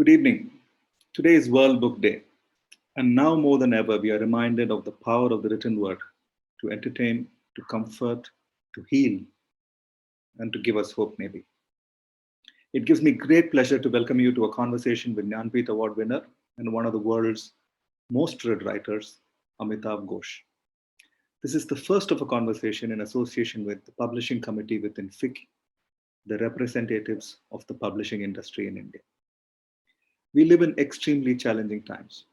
Good evening. Today is World Book Day, and now more than ever, we are reminded of the power of the written word to entertain, to comfort, to heal, and to give us hope, maybe. It gives me great pleasure to welcome you to a conversation with Jnanpith Award winner and one of the world's most read writers, Amitav Ghosh. This is the first of a conversation in association with the publishing committee within FICCI, the representatives of the publishing industry in India. We live in extremely challenging times.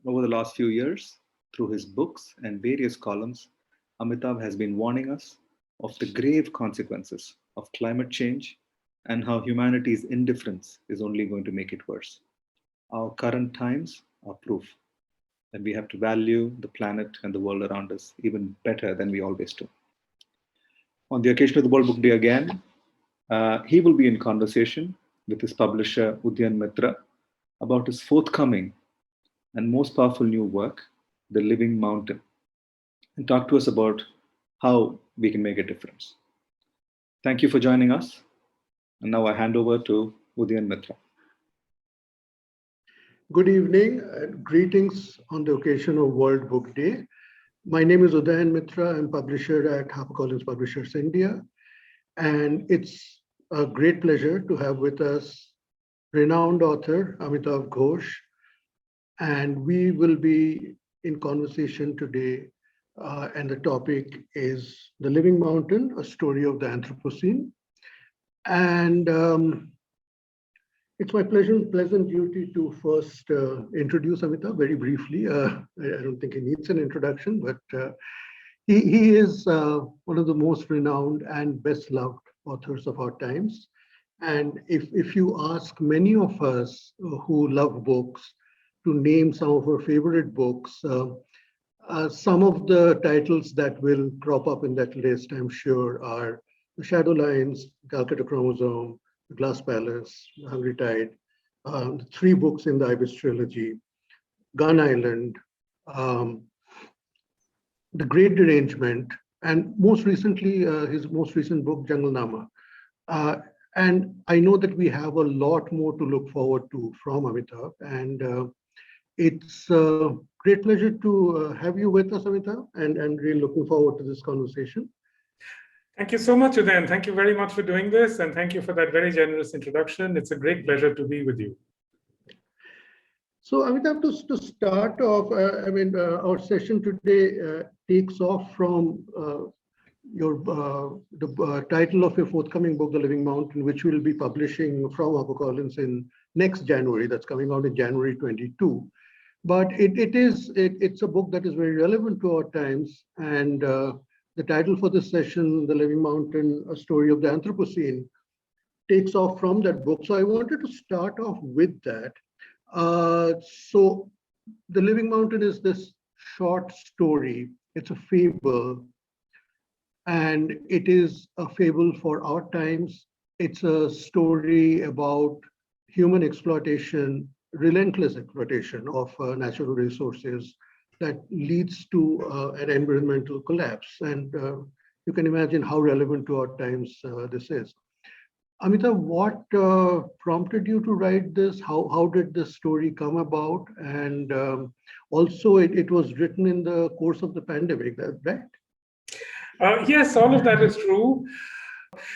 Over the last few years, through his books and various columns, Amitav has been warning us of the grave consequences of climate change and how humanity's indifference is only going to make it worse. Our current times are proof that we have to value the planet and the world around us even better than we always do. On the occasion of the World Book Day again, he will be in conversation with his publisher Jnanpith about his forthcoming and most powerful new work, The Living Mountain, and talk to us about how we can make a difference. Thank you for joining us. And now I hand over to Jnanpith. Good evening and greetings on the occasion of World Book Day. My name is Jnanpith. I'm publisher at HarperCollins Publishers India. And it's a great pleasure to have with us renowned author Amitav Ghosh. And we will be in conversation today. And the topic is The Living Mountain, a story of the Anthropocene. And it's my pleasant duty to first introduce Amitav very briefly. I don't think he needs an introduction, but he is one of the most renowned and best loved authors of our times. And if you ask many of us who love books to name some of our favorite books, some of the titles that will crop up in that list, I'm sure, are The Shadowlines, Calcutta Chromosome, The Glass Palace, The Hungry Tide, the three books in the Ibis trilogy, Gun Island, The Great Derangement, and most recently, his most recent book, Jungle Nama. And I know that we have a lot more to look forward to from Amitav, and it's a great pleasure to have you with us, Amitav, and really looking forward to this conversation. Thank you so much, Udayan. Thank you very much for doing this, and thank you for that very generous introduction. It's a great pleasure to be with you. So, Amitav, to start off, our session today takes off from the title of your forthcoming book, The Living Mountain, which we'll be publishing from HarperCollins in next January. That's coming out in January 22. But it's a book that is very relevant to our times, and the title for this session, The Living Mountain, a story of the Anthropocene, takes off from that book. So I wanted to start off with that. So The Living Mountain is this short story. It's a fable, and it is a fable for our times. It's a story about human exploitation, relentless exploitation of natural resources that leads to an environmental collapse. And you can imagine how relevant to our times this is. Amitav, what prompted you to write this? How did this story come about? And also, it was written in the course of the pandemic, right? Yes, all of that is true.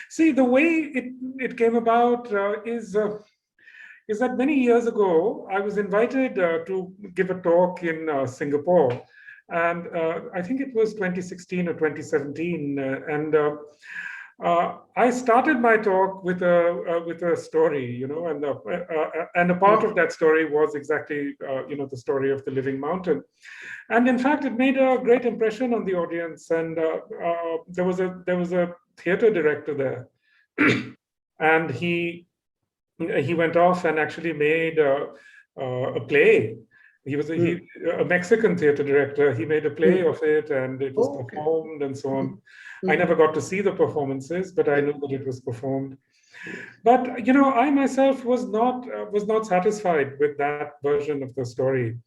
See, the way it came about is that many years ago, I was invited to give a talk in Singapore. And I think it was 2016 or 2017. I started my talk with a story, and a part of that story was exactly, the story of The Living Mountain. And in fact, it made a great impression on the audience. And there was a theater director there, and he went off and actually made a play. He was a Mexican theater director. He made a play of it, and it was performed and so on. I never got to see the performances, but I know that it was performed. But I myself was not satisfied with that version of the story,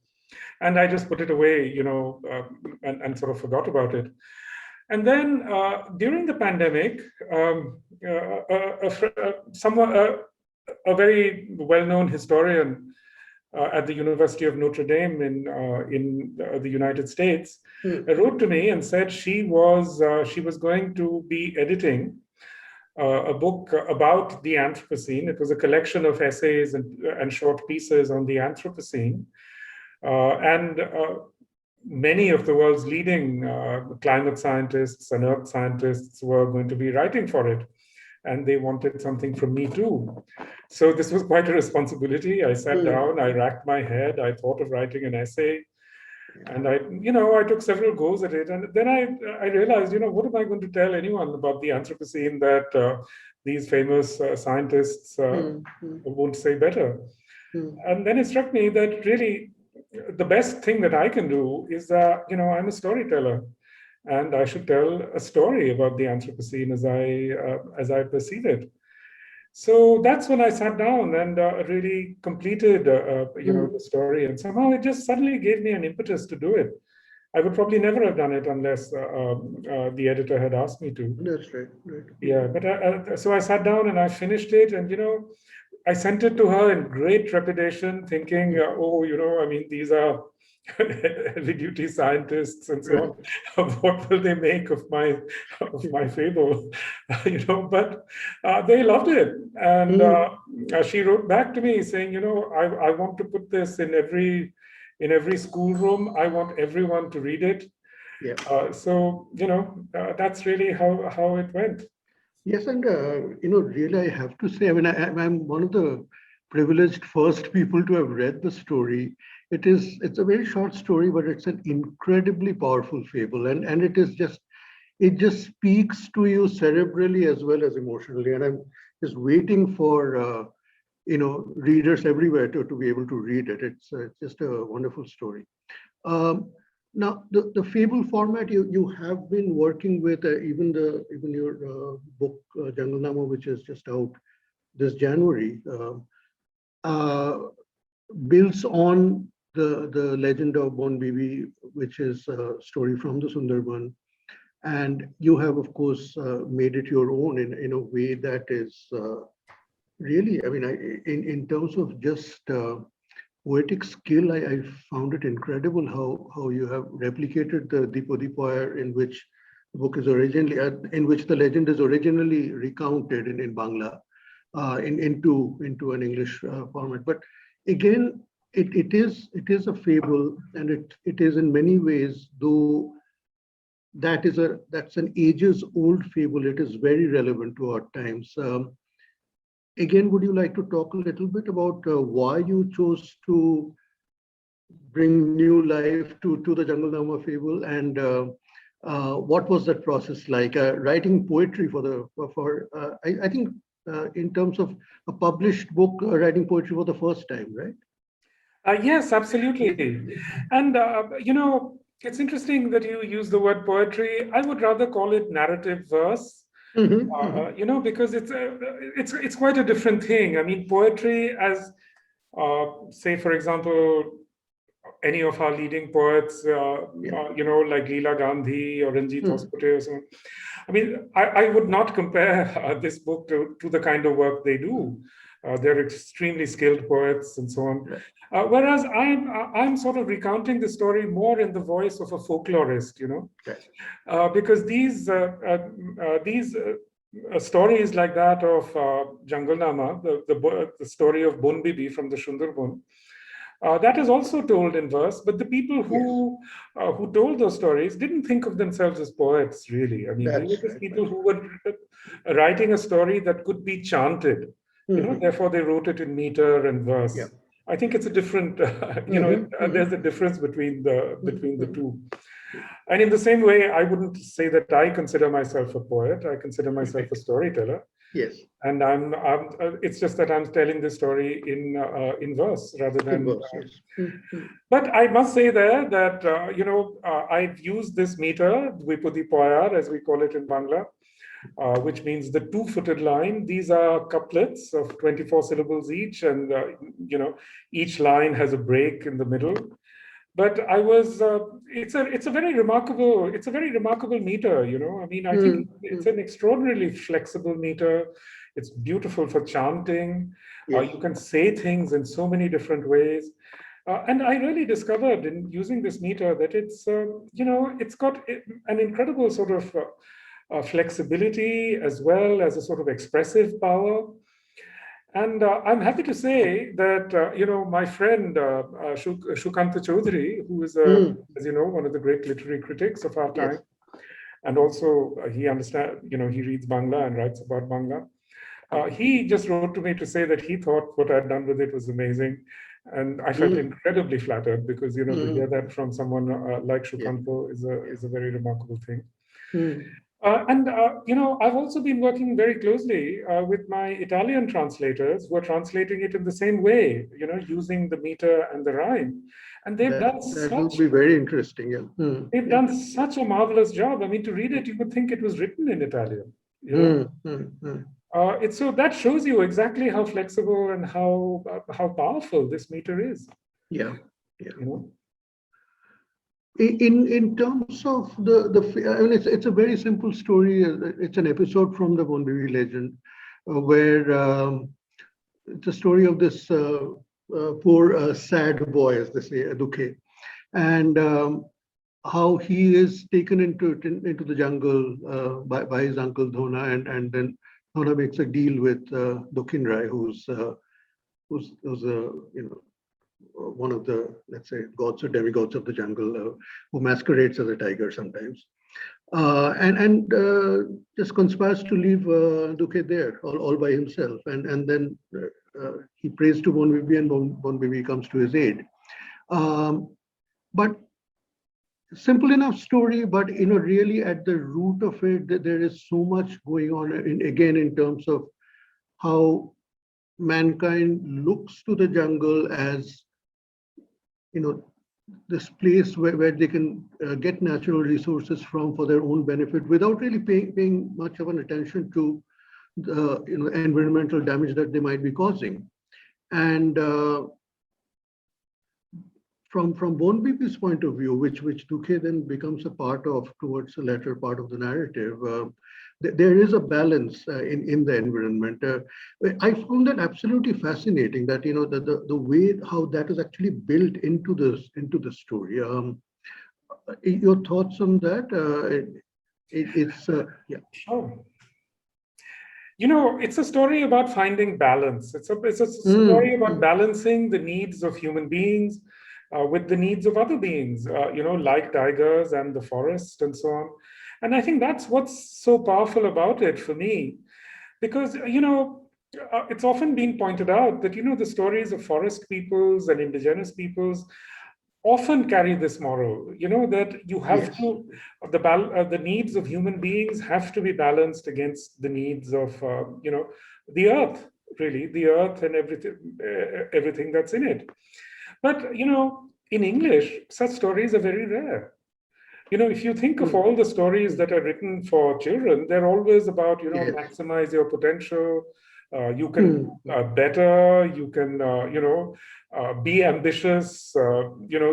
and I just put it away, and sort of forgot about it. And then during the pandemic, a very well-known historian at the University of Notre Dame in the United States, wrote to me and said she was going to be editing a book about the Anthropocene. It was a collection of essays and short pieces on the Anthropocene, and many of the world's leading climate scientists and earth scientists were going to be writing for it. And they wanted something from me too. So this was quite a responsibility. I sat down, I racked my head, I thought of writing an essay, and I took several goes at it. And then I realized, what am I going to tell anyone about the Anthropocene that these famous scientists won't say better? And then it struck me that really the best thing that I can do is that, I'm a storyteller. And I should tell a story about the Anthropocene as I perceive it. So that's when I sat down and really completed, the story. And somehow it just suddenly gave me an impetus to do it. I would probably never have done it unless the editor had asked me to. That's right. Yeah, but so I sat down and I finished it, and I sent it to her in great trepidation, thinking, these are heavy-duty scientists and so on. What will they make of my fable? But they loved it, and she wrote back to me saying, I want to put this in every schoolroom. I want everyone to read it. Yeah. So that's really how it went. Yes, and really, I have to say, I'm one of the privileged first people to have read the story. It's a very short story, but it's an incredibly powerful fable, and it just speaks to you cerebrally as well as emotionally. And I'm just waiting for readers everywhere to be able to read it. It's just a wonderful story. Now, the fable format you have been working with, even your book Jungle Nama, which is just out this January, builds on the legend of Bon Bibi, which is a story from the Sundarban, and you have, of course, made it your own in a way that is really, in terms of just poetic skill, I found it incredible how you have replicated the Dipodipayar, in which the book is originally, in which the legend is originally recounted in Bangla, into an English format. But again, it is a fable, and it is in many ways, though that's an ages old fable, it is very relevant to our times. Again, would you like to talk a little bit about why you chose to bring new life to the Jungle Nama fable, and what was that process like? Writing poetry I think in terms of a published book, writing poetry for the first time, right? Yes, absolutely. And, it's interesting that you use the word poetry. I would rather call it narrative verse. Because it's quite a different thing. I mean, poetry, as say, for example, any of our leading poets, like Leela Gandhi or Ranjit Hoskote or so. I mean, I would not compare this book to the kind of work they do. They're extremely skilled poets and so on. Whereas I'm sort of recounting the story more in the voice of a folklorist, because these stories like that of Jungle Nama, the story of Bon Bibi from the Sundarban, that is also told in verse, but the people who told those stories didn't think of themselves as poets, really. I mean, they were just people who were writing a story that could be chanted. Therefore they wrote it in meter and verse. I think it's a different, there's a difference between the two. And in the same way, I wouldn't say that I consider myself a poet. I consider myself a storyteller. Yes. And it's just that I'm telling the story in verse rather than. But I must say there that I've used this meter, Dvipodipayar, as we call it in Bangla, which means the two-footed line. These are couplets of 24 syllables each, and each line has a break in the middle. But it's a very remarkable meter. I mean, I think it's an extraordinarily flexible meter. It's beautiful for chanting. Yes. You can say things in so many different ways. And I really discovered in using this meter that it's, it's got an incredible sort of flexibility as well as a sort of expressive power. And I'm happy to say that, my friend Shukanta Chaudhary, who is, as you know, one of the great literary critics of our time, and also he understands, he reads Bangla and writes about Bangla. He just wrote to me to say that he thought what I'd done with it was amazing. And I felt incredibly flattered because, to hear that from someone like Shukanto is a very remarkable thing. I've also been working very closely with my Italian translators who are translating it in the same way, using the meter and the rhyme. And they've done that will be very interesting. Yeah. They've done such a marvelous job. I mean, to read it, you would think it was written in Italian. So that shows you exactly how flexible and how powerful this meter is. Yeah. In terms of it's a very simple story. It's an episode from the Bonbibi legend, where it's a story of this poor sad boy, as they say, Dukhe, and how he is taken into the jungle by his uncle Dhona, and then Dhona makes a deal with Dukhin Rai, who's one of the, let's say, gods or demigods of the jungle, who masquerades as a tiger sometimes, and just conspires to leave Dukhe there all by himself, and then he prays to Bonbibi, and Bonbibi comes to his aid. But simple enough story, but really at the root of it, there is so much going on. In terms of how mankind looks to the jungle as this place where they can get natural resources from for their own benefit, without really paying much of an attention to the environmental damage that they might be causing. And from Bonbibi's point of view, which Dukhe then becomes a part of towards the latter part of the narrative, there is a balance in the environment. I found that absolutely fascinating, that the way how that is actually built into the story. Your thoughts on that? It's yeah. Sure. It's a story about finding balance. It's a story about balancing the needs of human beings with the needs of other beings, like tigers and the forest and so on. And I think that's what's so powerful about it for me, because, it's often been pointed out that, the stories of forest peoples and indigenous peoples often carry this moral, that you have to, the needs of human beings have to be balanced against the needs of, the earth, really, the earth and everything that's in it. But, in English, such stories are very rare. If you think of all the stories that are written for children, they're always about, maximize your potential. You can better, you can, be ambitious,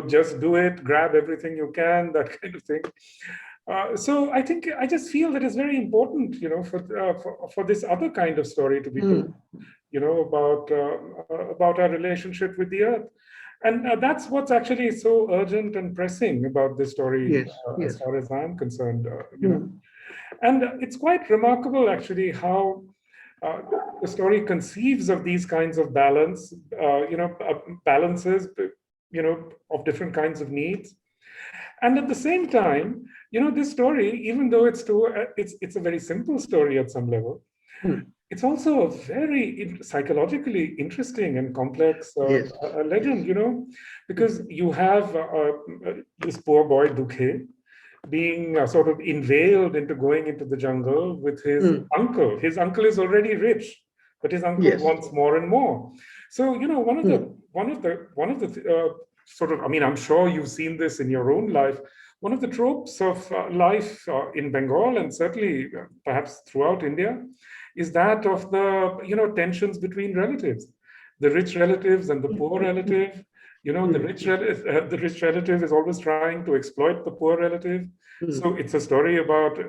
just do it, grab everything you can, that kind of thing. So I just feel that it's very important, for this other kind of story to be told, about our relationship with the earth. And that's what's actually so urgent and pressing about this story, as far as I'm concerned. And it's quite remarkable, actually, how the story conceives of these kinds of balances, of different kinds of needs. And at the same time, this story, even though it's a very simple story at some level, it's also a very psychologically interesting and complex legend, because you have this poor boy Dukhe being sort of inveigled into going into the jungle with his uncle. His uncle is already rich, but his uncle wants more and more. So, one of the sort of, I mean, I'm sure you've seen this in your own life. One of the tropes of life in Bengal, and certainly perhaps throughout India, is that of the tensions between relatives, the rich relatives and the poor relative. The rich relative is always trying to exploit the poor relative. So it's a story about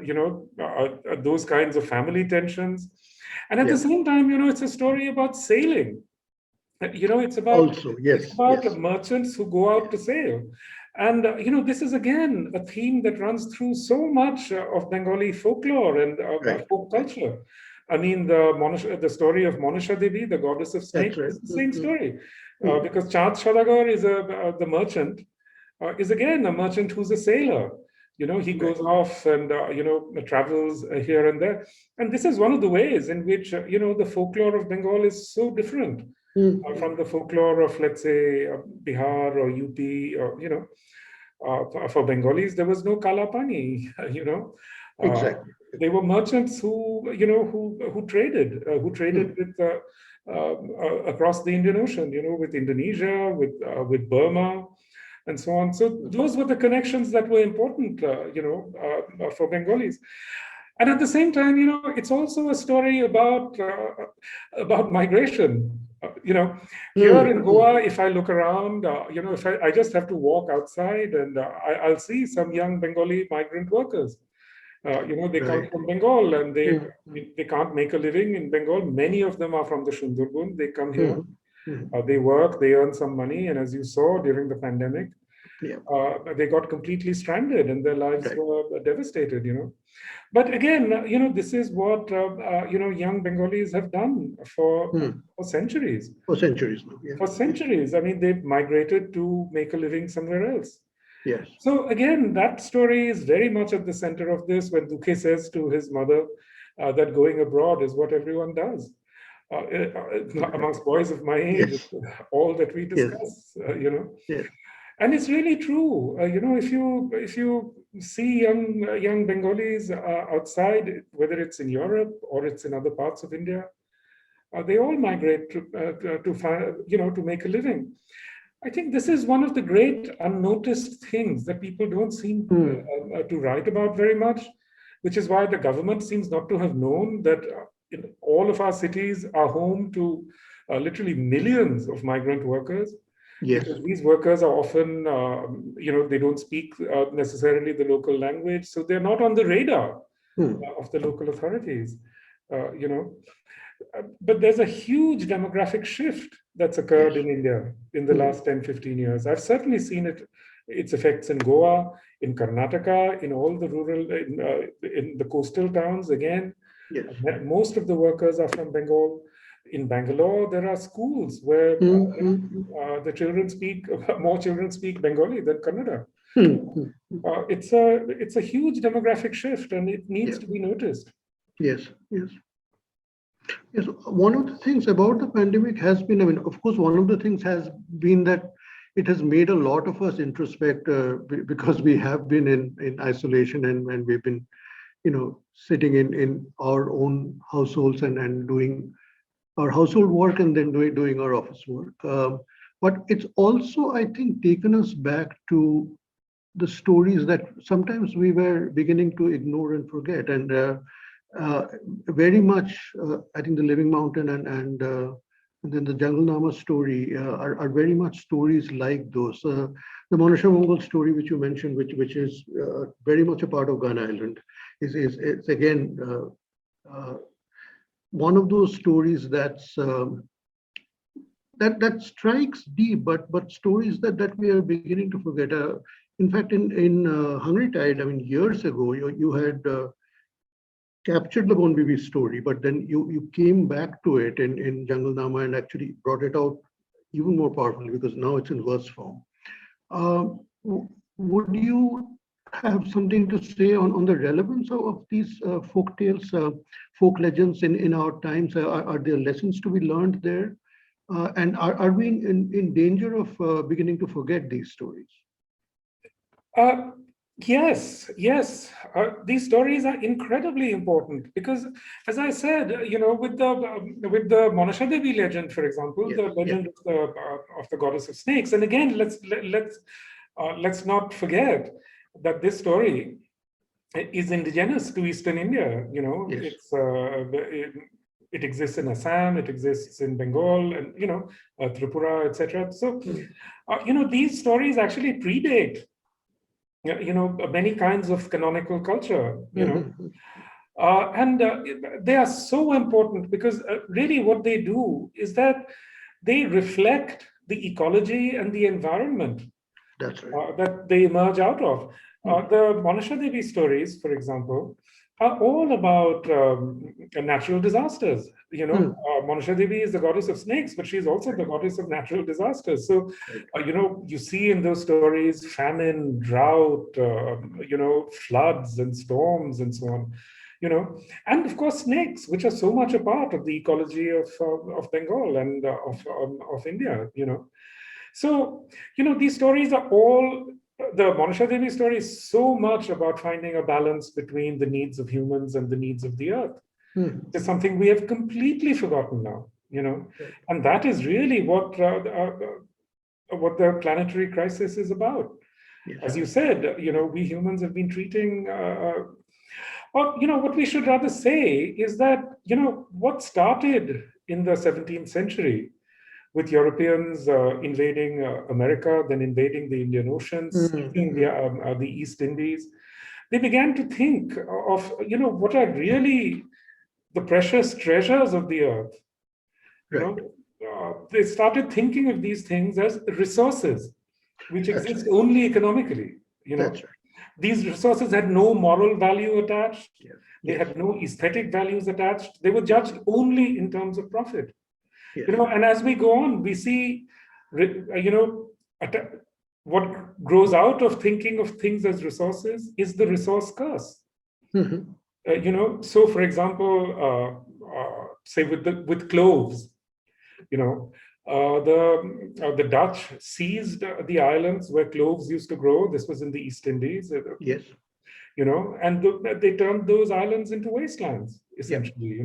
those kinds of family tensions. And at the same time, it's a story about sailing. It's about Also, yes, merchants who go out to sail. And, this is again a theme that runs through so much of Bengali folklore and folk culture. I mean, the story of Monisha Devi, the goddess of snakes, is the same story. Because Chand Shadagar is the merchant, is again a merchant who's a sailor. He goes off and, travels here and there. And this is one of the ways in which, the folklore of Bengal is so different from the folklore of, let's say, Bihar or UP, or, for Bengalis, there was no Kalapani, exactly. They were merchants who traded with across the Indian Ocean, with Indonesia, with Burma, and so on. So those were the connections that were important, for Bengalis. And at the same time, it's also a story about migration. Here in Goa, if I look around, if I just have to walk outside and I'll see some young Bengali migrant workers. They come from Bengal and they can't make a living in Bengal. Many of them are from the Sundurbun. They come here, they work, they earn some money, and as you saw during the pandemic, they got completely stranded and their lives were devastated. But again, this is what young Bengalis have done for centuries. For centuries now. For centuries. I mean, they've migrated to make a living somewhere else. Yes. So again, that story is very much at the center of this when Dukhe says to his mother that going abroad is what everyone does. Amongst boys of my age, all that we discuss, Yes. And it's really true. If you see young Bengalis outside, whether it's in Europe or it's in other parts of India, they all migrate to make a living. I think this is one of the great unnoticed things that people don't seem to write about very much, which is why the government seems not to have known that in all of our cities are home to literally millions of migrant workers. Yes. Because these workers are often, they don't speak necessarily the local language, so they're not on the radar of the local authorities, But there's a huge demographic shift that's occurred in India in the last 10, 15 years. I've certainly seen its effects in Goa, in Karnataka, in all the rural, in the coastal towns again. Yes. Most of the workers are from Bengal. In Bangalore, there are schools where the children speak, more children speak Bengali than Kannada. It's a huge demographic shift and it needs to be noticed. Yes, yes. Yes, one of the things about the pandemic has been, of course, one of the things has been that it has made a lot of us introspect because we have been in isolation and we've been, sitting in our own households and doing our household work and then doing our office work. But it's also, I think, taken us back to the stories that sometimes we were beginning to ignore and forget. And very much, I think the Living Mountain and then the Jungle Nama story are very much stories like those. The Monisha Mongol story, which you mentioned, which is very much a part of Ghana Island, it's again one of those stories that's that strikes deep, but stories that we are beginning to forget. In fact, in Hungry Tide, years ago, you had captured the Bon Bibi story, but then you came back to it in Jungle Nama and actually brought it out even more powerfully because now it's in verse form. Would you have something to say on the relevance of these folk tales, folk legends in our times? Are there lessons to be learned there? And are we in danger of beginning to forget these stories? Yes. These stories are incredibly important because, as I said, with the Monisha Devi legend, for example, the legend of the goddess of snakes, and again, let's not forget that this story is indigenous to Eastern India. It exists in Assam, it exists in Bengal, and Tripura, etc. So, these stories actually predate many kinds of canonical culture. And they are so important because really what they do is that they reflect the ecology and the environment That's right. that they emerge out of. The Monisha Devi stories, for example, are all about natural disasters. Monisha Devi is the goddess of snakes, but she's also the goddess of natural disasters. So, you see in those stories famine, drought, floods and storms and so on. And of course snakes, which are so much a part of the ecology of Bengal and of India. So, these stories are all, the Monisha Devi story is so much about finding a balance between the needs of humans and the needs of the earth. It's something we have completely forgotten now, and that is really what the planetary crisis is about. Yes. As you said, we humans have been treating, what we should rather say is that, what started in the 17th century with Europeans invading America, then invading the Indian Ocean, seizing the East Indies, they began to think of, what are really the precious treasures of the earth. They started thinking of these things as resources, which exist only economically. That's right. These resources had no moral value attached. Yes. They had no aesthetic values attached. They were judged only in terms of profit. Yes. And as we go on, we see, what grows out of thinking of things as resources is the resource curse. So for example, say with cloves, the Dutch seized the islands where cloves used to grow. This was in the East Indies. Yes. And they turned those islands into wastelands, essentially,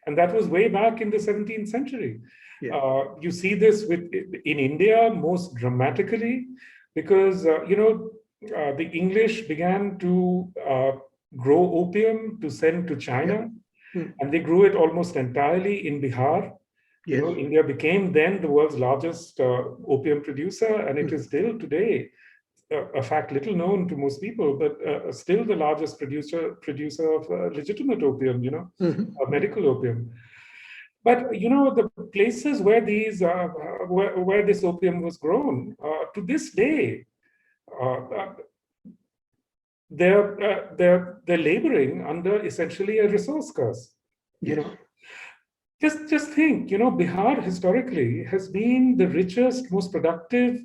and that was way back in the 17th century. You see this in India most dramatically because, the English began to grow opium to send to China, and they grew it almost entirely in Bihar. India became then the world's largest opium producer, and it is still today a fact little known to most people, but still the largest producer of legitimate opium, medical opium. But the places where these where this opium was grown, to this day, they're laboring under essentially a resource curse. Just think, Bihar historically has been the richest, most productive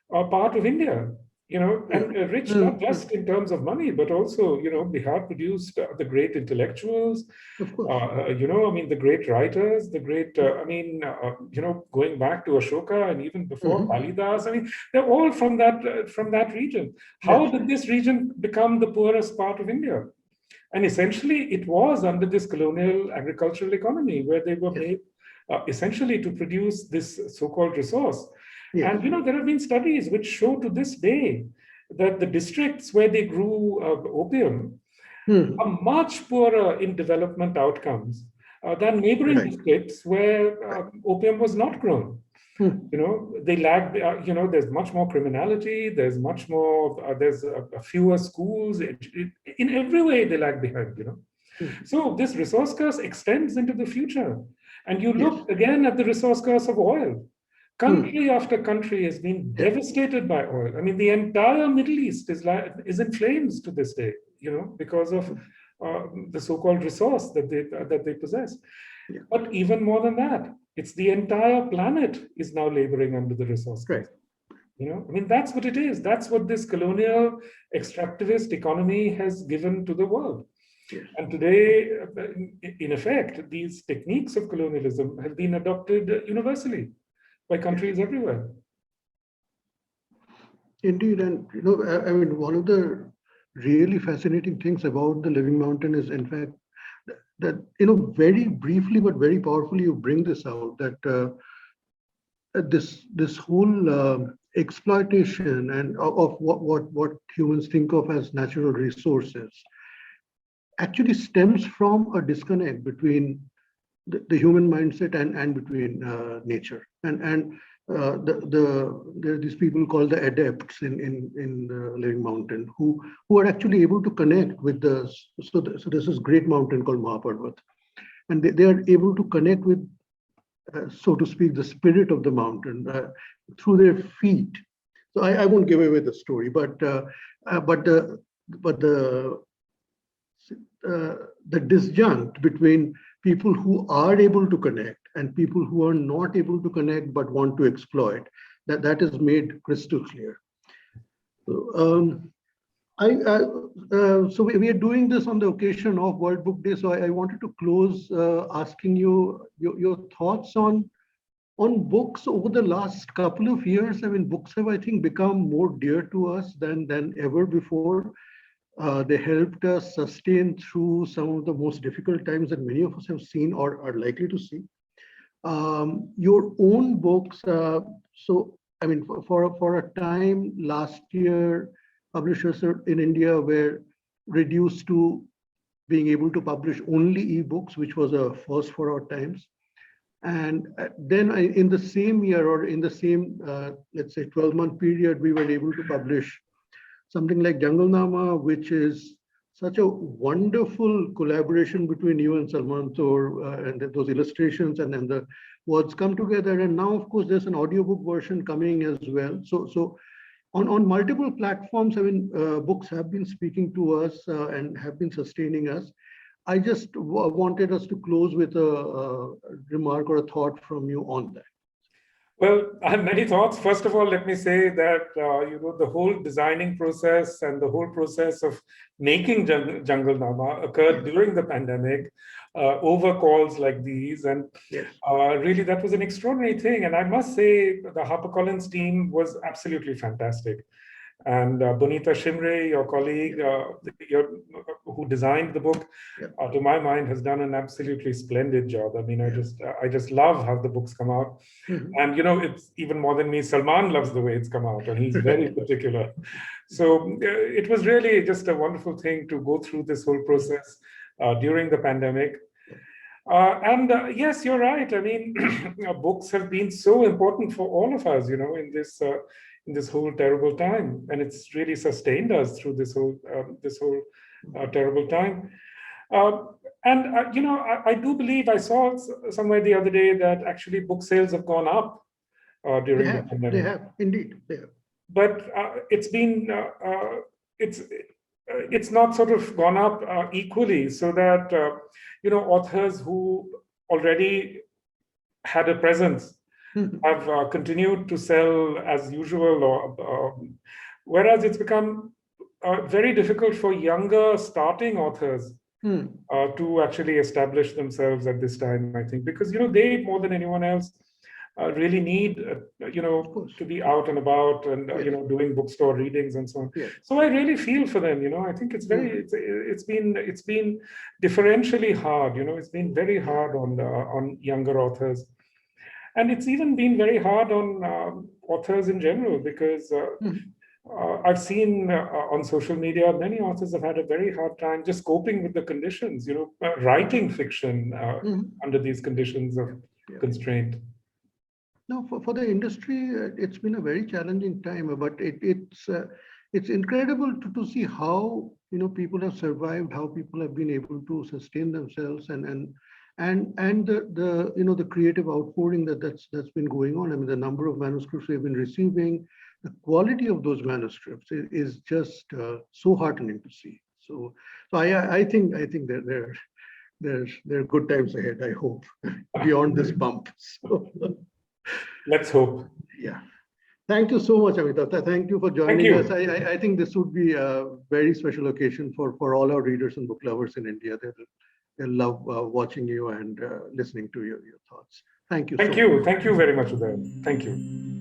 part of India. And rich not just in terms of money, but also, Bihar produced the great intellectuals, the great writers, the great, going back to Ashoka and even before Kalidas, they're all from that region. How did this region become the poorest part of India? And essentially, it was under this colonial agricultural economy where they were made essentially to produce this so-called resource. And there have been studies which show to this day that the districts where they grew opium are much poorer in development outcomes than neighboring districts where opium was not grown. They lag. There's much more criminality. There's much more. There's fewer schools. In every way, they lag behind. So this resource curse extends into the future, and you look again at the resource curse of oil. Country after country has been devastated by oil. The entire Middle East is in flames to this day, because of the so-called resource that they possess. But even more than that, it's the entire planet is now laboring under the resource. That's what it is. That's what this colonial extractivist economy has given to the world. And today, in effect, these techniques of colonialism have been adopted universally by countries everywhere. Indeed, and one of the really fascinating things about the Living Mountain is, in fact, that very briefly but very powerfully you bring this out, that this whole exploitation and of what humans think of as natural resources actually stems from a disconnect between the human mindset and between nature. And there are these people called the adepts in the Living Mountain who are actually able to connect with so there's this great mountain called Mahaparvat, and they are able to connect with, so to speak, the spirit of the mountain through their feet. So I won't give away the story, but the disjunct between people who are able to connect and people who are not able to connect but want to exploit, that is made crystal clear. So, so we are doing this on the occasion of World Book Day. So I wanted to close asking you your thoughts on books over the last couple of years. I mean, books have, I think, become more dear to us than ever before. They helped us sustain through some of the most difficult times that many of us have seen or are likely to see. Your own books, so I mean, for a time last year, publishers in India were reduced to being able to publish only ebooks, which was a first for our times. And then in the same year or in the same, let's say, 12-month period, we were able to publish something like Jangalnama, which is such a wonderful collaboration between you and Salman Tor, and those illustrations and then the words come together. And now, of course, there's an audiobook version coming as well. So on multiple platforms, I mean, books have been speaking to us and have been sustaining us. I just wanted us to close with a remark or a thought from you on that. Well, I have many thoughts. First of all, let me say that the whole designing process and the whole process of making Jangalnama occurred during the pandemic, over calls like these, and yes. Really that was an extraordinary thing. And I must say the HarperCollins team was absolutely fantastic. And Bonita Shimre, your colleague, who designed the book, to my mind, has done an absolutely splendid job. I mean, I just love how the books come out. And it's even more than me. Salman loves the way it's come out, and he's very particular. So it was really just a wonderful thing to go through this whole process during the pandemic. Yes, you're right. I mean, books have been so important for all of us, in this whole terrible time, and it's really sustained us through this whole terrible time. I do believe I saw somewhere the other day that actually book sales have gone up during the pandemic. They have, indeed, they have. But it's been it's not sort of gone up equally, so that authors who already had a presence have continued to sell as usual, whereas it's become very difficult for younger starting authors to actually establish themselves at this time, I think, because they, more than anyone else, really need to be out and about and doing bookstore readings and so on. So I really feel for them. I think it's very it's been differentially hard. It's been very hard on younger authors. And it's even been very hard on authors in general, because I've seen on social media, many authors have had a very hard time just coping with the conditions, writing fiction under these conditions of constraint. No, for the industry, it's been a very challenging time, but it's incredible to see how people have survived, how people have been able to sustain themselves, and the creative outpouring that's been going on. I mean, the number of manuscripts we've been receiving, the quality of those manuscripts is just so heartening to see. So I think that there are good times ahead, I hope, beyond this bump. So, let's hope. Yeah. Thank you so much, Amitav. Thank you for joining us. I think this would be a very special occasion for all our readers and book lovers in India. They'll love watching you and listening to your thoughts. Thank you. Thank you. Thank you very much, Uday. Thank you.